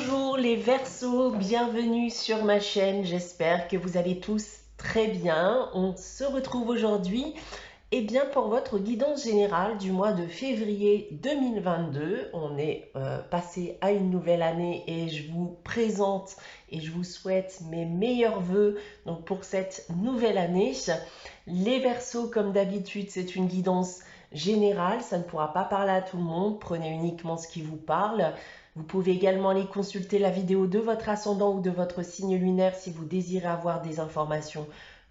Bonjour les Verseaux, bienvenue sur ma chaîne, j'espère que vous allez tous très bien. On se retrouve aujourd'hui pour votre guidance générale du mois de février 2022. On est passé à une nouvelle année et je vous présente et je vous souhaite mes meilleurs vœux donc, pour cette nouvelle année. Les Verseaux, comme d'habitude, c'est une guidance générale, ça ne pourra pas parler à tout le monde, prenez uniquement ce qui vous parle. Vous pouvez également aller consulter la vidéo de votre ascendant ou de votre signe lunaire si vous désirez avoir des informations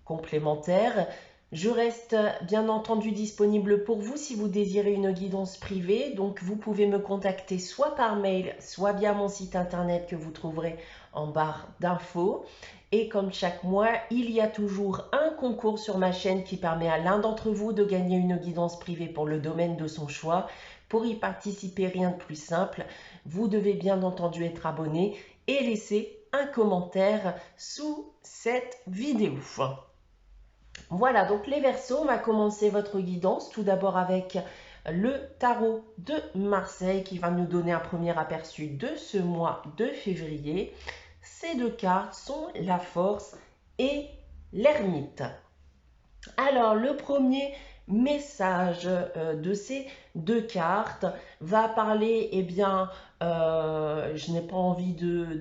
complémentaires. Je reste bien entendu disponible pour vous si vous désirez une guidance privée. Donc vous pouvez me contacter soit par mail, soit via mon site internet que vous trouverez en barre d'infos. Et comme chaque mois, il y a toujours un concours sur ma chaîne qui permet à l'un d'entre vous de gagner une guidance privée pour le domaine de son choix. Pour y participer, rien de plus simple. Vous devez bien entendu être abonné et laisser un commentaire sous cette vidéo. Voilà, donc les Verseaux, on va commencer votre guidance tout d'abord avec le tarot de Marseille qui va nous donner un premier aperçu de ce mois de février. Ces deux cartes sont la force et l'ermite. Alors, le premier message de ces deux cartes va parler, je n'ai pas envie de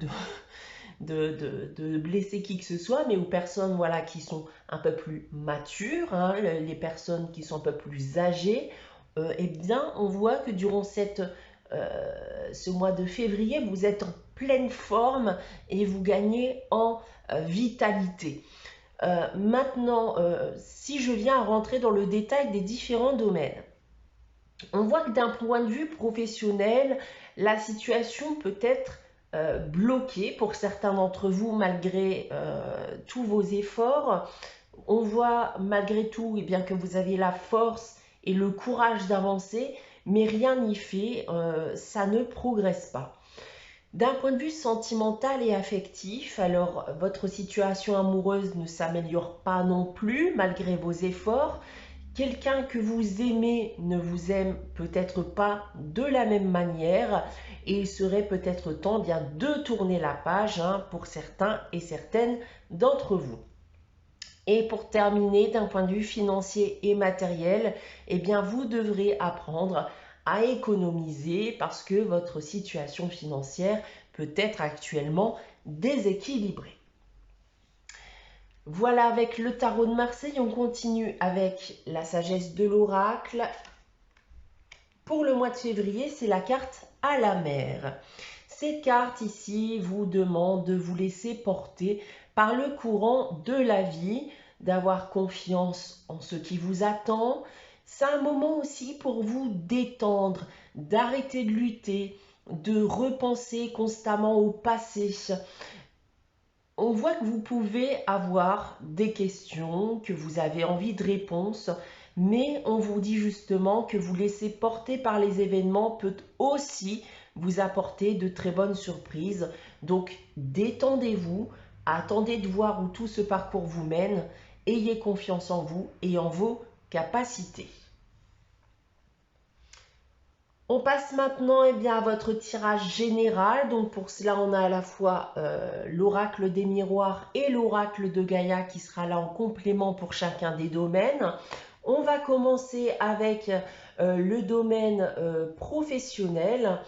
blesser qui que ce soit, mais aux personnes voilà, qui sont un peu plus matures, hein, les personnes qui sont un peu plus âgées, on voit que durant ce mois de février, vous êtes en pleine forme et vous gagnez en vitalité. Maintenant, si je viens à rentrer dans le détail des différents domaines, on voit que d'un point de vue professionnel, la situation peut être bloquée pour certains d'entre vous malgré tous vos efforts. On voit malgré tout que vous avez la force et le courage d'avancer, mais rien n'y fait, ça ne progresse pas. D'un point de vue sentimental et affectif, alors votre situation amoureuse ne s'améliore pas non plus malgré vos efforts. Quelqu'un que vous aimez ne vous aime peut-être pas de la même manière et il serait peut-être temps de tourner la page pour certains et certaines d'entre vous. Et pour terminer, d'un point de vue financier et matériel, vous devrez apprendre à économiser parce que votre situation financière peut être actuellement déséquilibrée. Voilà avec le tarot de Marseille, on continue avec la sagesse de l'oracle. Pour le mois de février, c'est la carte à la mer. Cette carte ici vous demande de vous laisser porter par le courant de la vie, d'avoir confiance en ce qui vous attend. C'est un moment aussi pour vous détendre, d'arrêter de lutter, de repenser constamment au passé. On voit que vous pouvez avoir des questions, que vous avez envie de réponses, mais on vous dit justement que vous laisser porter par les événements peut aussi vous apporter de très bonnes surprises. Donc détendez-vous, attendez de voir où tout ce parcours vous mène, ayez confiance en vous et en vos capacités. On passe maintenant à votre tirage général. Donc pour cela, on a à la fois l'oracle des miroirs et l'oracle de Gaïa qui sera là en complément pour chacun des domaines. On va commencer avec le domaine professionnel.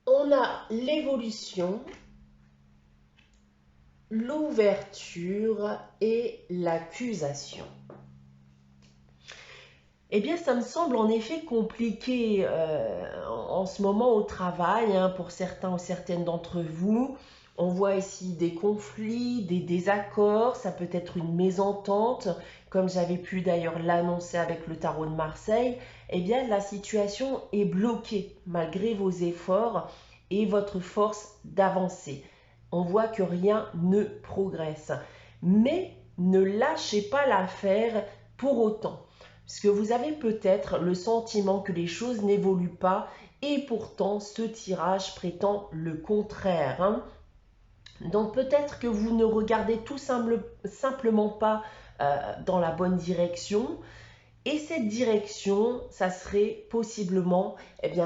On a l'évolution, l'ouverture et l'accusation. Ça me semble en effet compliqué en ce moment au travail pour certains ou certaines d'entre vous. On voit ici des conflits, des désaccords, ça peut être une mésentente, comme j'avais pu d'ailleurs l'annoncer avec le tarot de Marseille. La situation est bloquée malgré vos efforts et votre force d'avancer. On voit que rien ne progresse. Mais ne lâchez pas l'affaire pour autant. Parce que vous avez peut-être le sentiment que les choses n'évoluent pas et pourtant ce tirage prétend le contraire. Donc peut-être que vous ne regardez tout simplement pas dans la bonne direction Et cette direction, ça serait possiblement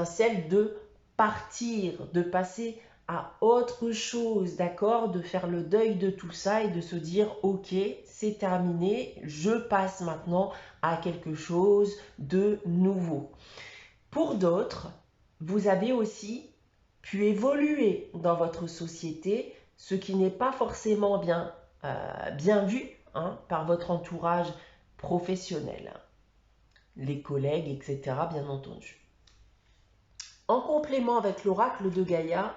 celle de partir, de passer à autre chose, d'accord? De faire le deuil de tout ça et de se dire, ok, c'est terminé, je passe maintenant à quelque chose de nouveau. Pour d'autres, vous avez aussi pu évoluer dans votre société, ce qui n'est pas forcément bien vu par votre entourage professionnel, les collègues, etc. bien entendu. En complément avec l'oracle de Gaïa,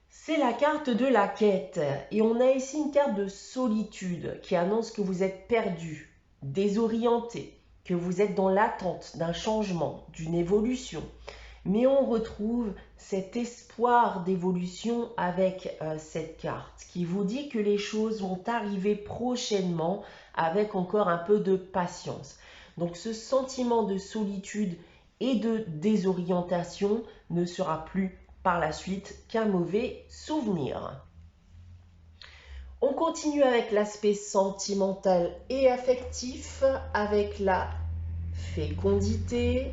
c'est la carte de la quête. Et on a ici une carte de solitude qui annonce que vous êtes perdu, désorienté, que vous êtes dans l'attente d'un changement, d'une évolution. Mais on retrouve cet espoir d'évolution avec cette carte qui vous dit que les choses vont arriver prochainement avec encore un peu de patience. Donc ce sentiment de solitude et de désorientation ne sera plus par la suite qu'un mauvais souvenir. On continue avec l'aspect sentimental et affectif avec la fécondité,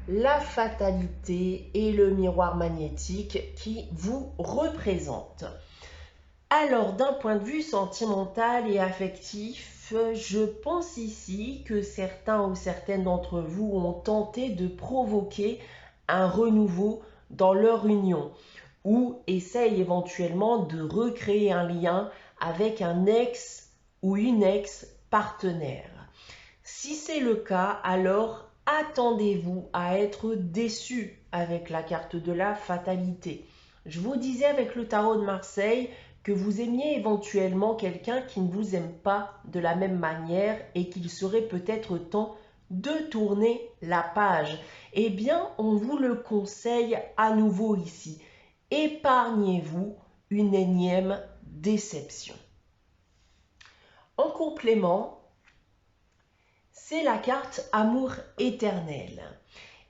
la fatalité et le miroir magnétique qui vous représente. Alors, d'un point de vue sentimental et affectif, je pense ici que certains ou certaines d'entre vous ont tenté de provoquer un renouveau dans leur union ou essayent éventuellement de recréer un lien avec un ex ou une ex-partenaire. Si c'est le cas, alors attendez-vous à être déçu avec la carte de la fatalité. Je vous disais avec le tarot de Marseille que vous aimiez éventuellement quelqu'un qui ne vous aime pas de la même manière et qu'il serait peut-être temps de tourner la page. Eh bien, on vous le conseille à nouveau ici. Épargnez-vous une énième déception. En complément, c'est la carte amour éternel.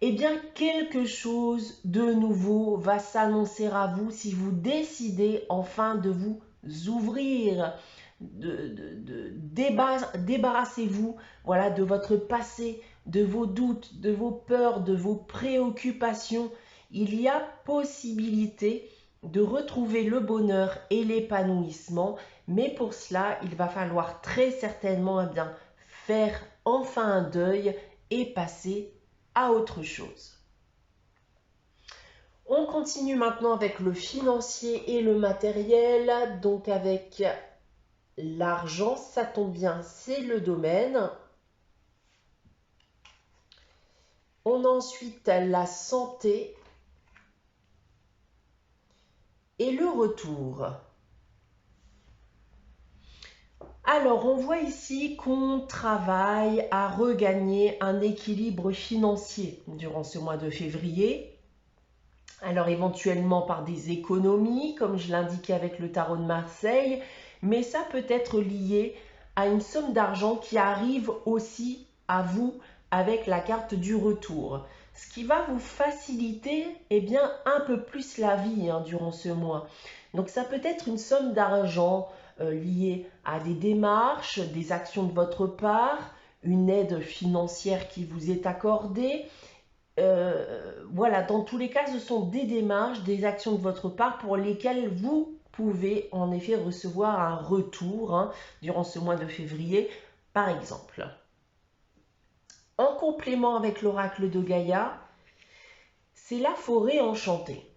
Eh bien, quelque chose de nouveau va s'annoncer à vous si vous décidez enfin de vous ouvrir, débarrassez-vous de votre passé, de vos doutes, de vos peurs, de vos préoccupations. Il y a possibilité de retrouver le bonheur et l'épanouissement, mais pour cela, il va falloir très certainement faire enfin un deuil et passer à autre chose. On continue maintenant avec le financier et le matériel, donc avec l'argent, ça tombe bien, c'est le domaine. On a ensuite la santé et le retour. Alors, on voit ici qu'on travaille à regagner un équilibre financier durant ce mois de février. Alors, éventuellement par des économies, comme je l'indiquais avec le tarot de Marseille, mais ça peut être lié à une somme d'argent qui arrive aussi à vous avec la carte du retour. Ce qui va vous faciliter un peu plus la vie durant ce mois. Donc, ça peut être une somme d'argent liées à des démarches, des actions de votre part, une aide financière qui vous est accordée. Voilà, dans tous les cas, ce sont des démarches, des actions de votre part pour lesquelles vous pouvez en effet recevoir un retour durant ce mois de février, par exemple. En complément avec l'oracle de Gaïa, c'est la forêt enchantée.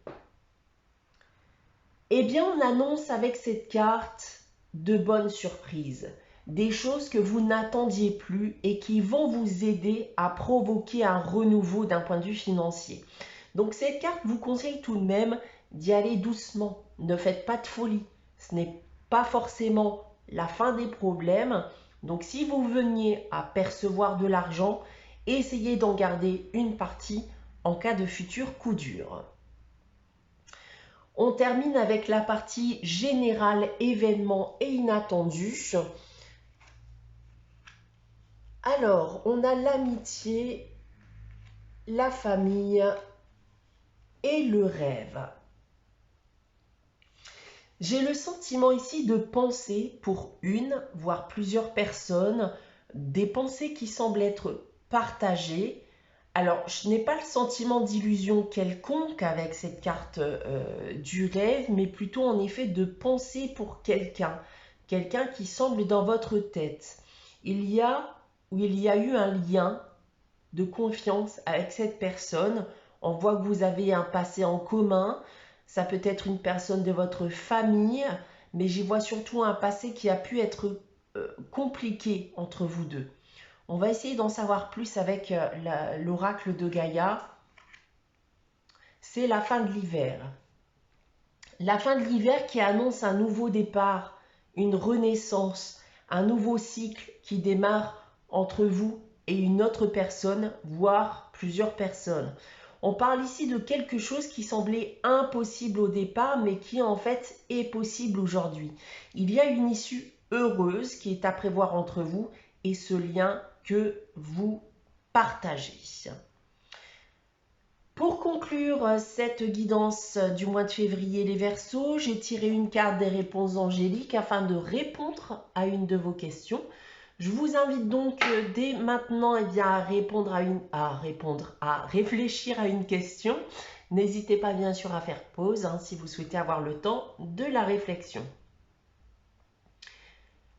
Eh bien, on annonce avec cette carte de bonnes surprises, des choses que vous n'attendiez plus et qui vont vous aider à provoquer un renouveau d'un point de vue financier. Donc cette carte vous conseille tout de même d'y aller doucement, ne faites pas de folie, ce n'est pas forcément la fin des problèmes. Donc si vous veniez à percevoir de l'argent, essayez d'en garder une partie en cas de futur coup dur. On termine avec la partie générale, événements et inattendus. Alors, on a l'amitié, la famille et le rêve. J'ai le sentiment ici de penser pour une, voire plusieurs personnes, des pensées qui semblent être partagées. Alors, je n'ai pas le sentiment d'illusion quelconque avec cette carte du rêve, mais plutôt en effet de pensée pour quelqu'un, quelqu'un qui semble dans votre tête. Il y a eu un lien de confiance avec cette personne. On voit que vous avez un passé en commun. Ça peut être une personne de votre famille, mais j'y vois surtout un passé qui a pu être compliqué entre vous deux. On va essayer d'en savoir plus avec l'oracle de Gaïa. C'est la fin de l'hiver. La fin de l'hiver qui annonce un nouveau départ, une renaissance, un nouveau cycle qui démarre entre vous et une autre personne, voire plusieurs personnes. On parle ici de quelque chose qui semblait impossible au départ, mais qui en fait est possible aujourd'hui. Il y a une issue heureuse qui est à prévoir entre vous et ce lien que vous partagez. Pour conclure cette guidance du mois de février les Verseaux, j'ai tiré une carte des réponses angéliques afin de répondre à une de vos questions. Je vous invite donc dès maintenant à réfléchir à une question. N'hésitez pas bien sûr à faire pause si vous souhaitez avoir le temps de la réflexion.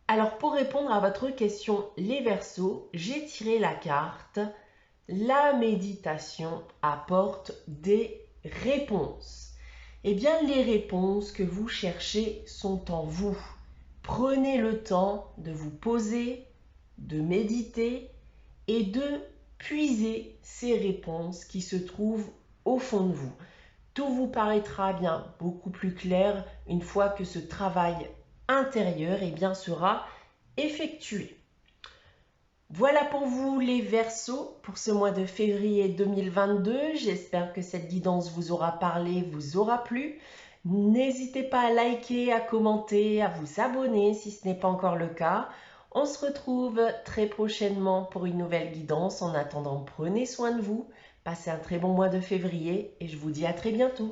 Alors pour répondre à votre question les Verseaux, j'ai tiré la carte « La méditation apporte des réponses ». Eh bien les réponses que vous cherchez sont en vous. Prenez le temps de vous poser, de méditer et de puiser ces réponses qui se trouvent au fond de vous. Tout vous paraîtra bien beaucoup plus clair une fois que ce travail intérieur sera effectué. Voilà pour vous les Verseaux pour ce mois de février 2022. J'espère que cette guidance vous aura parlé, vous aura plu. N'hésitez pas à liker, à commenter, à vous abonner si ce n'est pas encore le cas. On se retrouve très prochainement pour une nouvelle guidance. En attendant, prenez soin de vous. Passez un très bon mois de février et je vous dis à très bientôt.